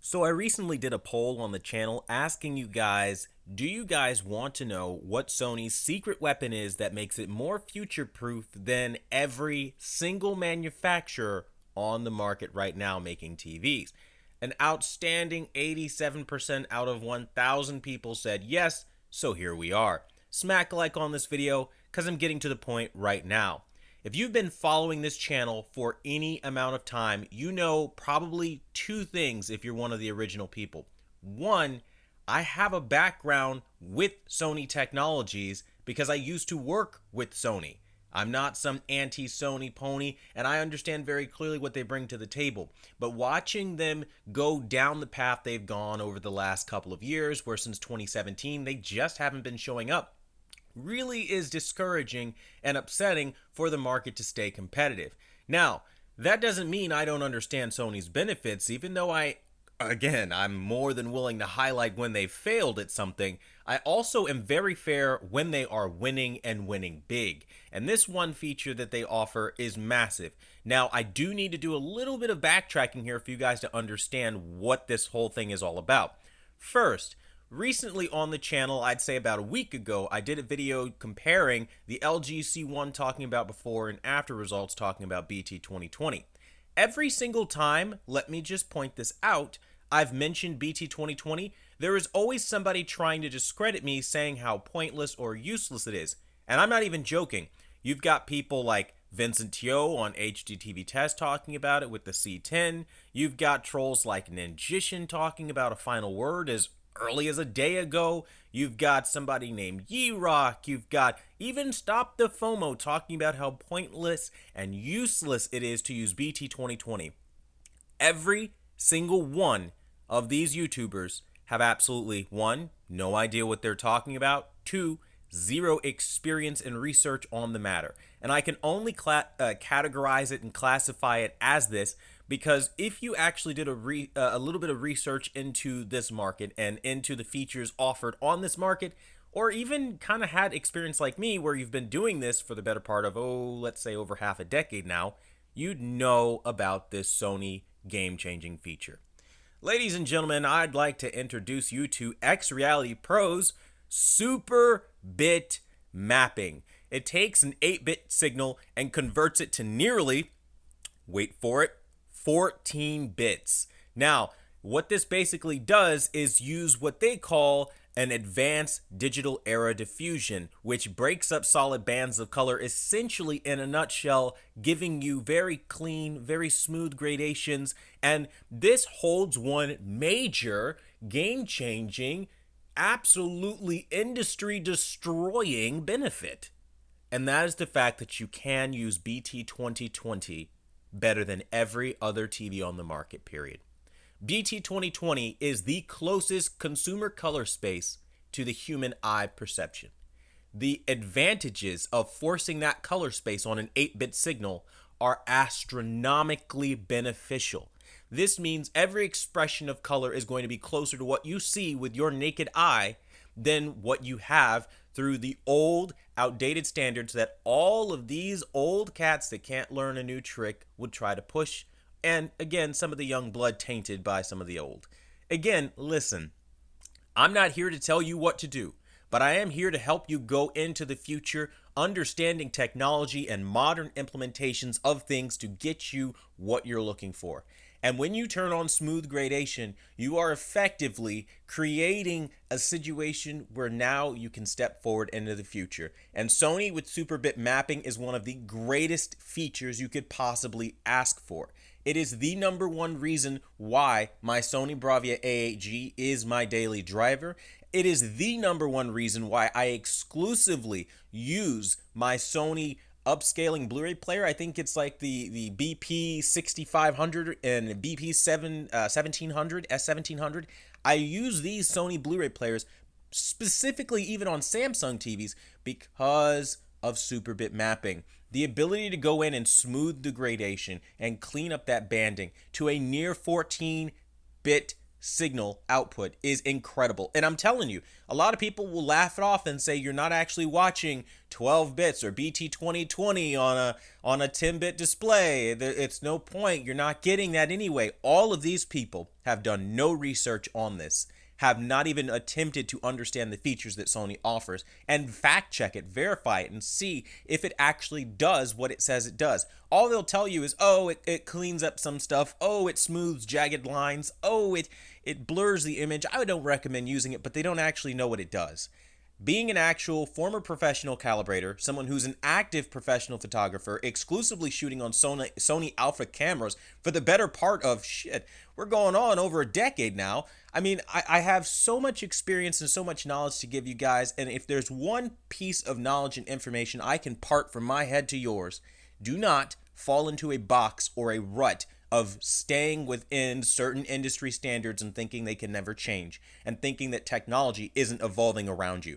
So I recently did a poll on the channel asking you guys, do you guys want to know what Sony's secret weapon is that makes it more future-proof than every single manufacturer on the market right now making TVs? An outstanding 87% out of 1,000 people said yes, so here we are. Smack a like on this video because I'm getting to the point right now. If you've been following this channel for any amount of time, you know probably two things if you're one of the original people. One, I have a background with Sony technologies because I used to work with Sony. I'm not some anti-Sony pony, and I understand very clearly what they bring to the table. But watching them go down the path they've gone over the last couple of years, where since 2017 they just haven't been showing up, really is discouraging and upsetting for the market to stay competitive. Now, that doesn't mean I don't understand Sony's benefits, even though I'm more than willing to highlight when they failed at something. I also am very fair when they are winning and winning big. And this one feature that they offer is massive. Now, I do need to do a little bit of backtracking here for you guys to understand what this whole thing is all about. First, recently on the channel, I'd say about a week ago, I did a video comparing the LG C1 talking about before and after results talking about BT 2020. Every single time, let me just point this out, I've mentioned BT 2020, there is always somebody trying to discredit me saying how pointless or useless it is. And I'm not even joking. You've got people like Vincent Teo on HDTV Test talking about it with the C10. You've got trolls like Ninjishin talking about a final word as early as a day ago. You've got somebody named Ye-Rock. You've got even Stop the FOMO talking about how pointless and useless it is to use BT 2020. Every single one of these YouTubers have absolutely, one, no idea what they're talking about, two, zero experience and research on the matter. And I can only categorize it and classify it as this because if you actually did a little bit of research into this market and into the features offered on this market, or even kind of had experience like me where you've been doing this for the better part of, let's say over half a decade now, you'd know about this Sony game-changing feature. Ladies and gentlemen, I'd like to introduce you to X Reality Pro's Super Bit Mapping. It takes an 8-bit signal and converts it to nearly, wait for it, 14 bits. Now, what this basically does is use what they call an advanced digital era diffusion, which breaks up solid bands of color essentially in a nutshell, giving you very clean, very smooth gradations. And this holds one major, game-changing, absolutely industry-destroying benefit. And that is the fact that you can use BT 2020 better than every other TV on the market, period. BT 2020 is the closest consumer color space to the human eye perception. The advantages of forcing that color space on an 8-bit signal are astronomically beneficial. This means every expression of color is going to be closer to what you see with your naked eye than what you have through the old, outdated standards that all of these old cats that can't learn a new trick would try to push. And again, some of the young blood tainted by some of the old. Again, listen, I'm not here to tell you what to do, but I am here to help you go into the future understanding technology and modern implementations of things to get you what you're looking for. And when you turn on smooth gradation, you are effectively creating a situation where now you can step forward into the future. And Sony with Super Bit Mapping is one of the greatest features you could possibly ask for. It is the number one reason why my Sony Bravia A8G is my daily driver. It is the number one reason why I exclusively use my Sony upscaling Blu-ray player. I think it's like the BP 6500 and BP 1700, S1700. I use these Sony Blu-ray players specifically even on Samsung TVs because of Super Bit Mapping. The ability to go in and smooth the gradation and clean up that banding to a near 14-bit signal output is incredible. And I'm telling you, a lot of people will laugh it off and say you're not actually watching 12 bits or BT 2020 on a 10-bit display. It's no point. You're not getting that anyway. All of these people have done no research on this, have not even attempted to understand the features that Sony offers and fact check it, verify it, and see if it actually does what it says it does. All they'll tell you is, oh, it cleans up some stuff. Oh, it smooths jagged lines. Oh, it blurs the image. I don't recommend using it, but they don't actually know what it does. Being an actual former professional calibrator, someone who's an active professional photographer, exclusively shooting on Sony Alpha cameras for the better part of, we're going on over a decade now. I mean, I have so much experience and so much knowledge to give you guys, and if there's one piece of knowledge and information I can part from my head to yours, do not fall into a box or a rut of staying within certain industry standards and thinking they can never change, and thinking that technology isn't evolving around you.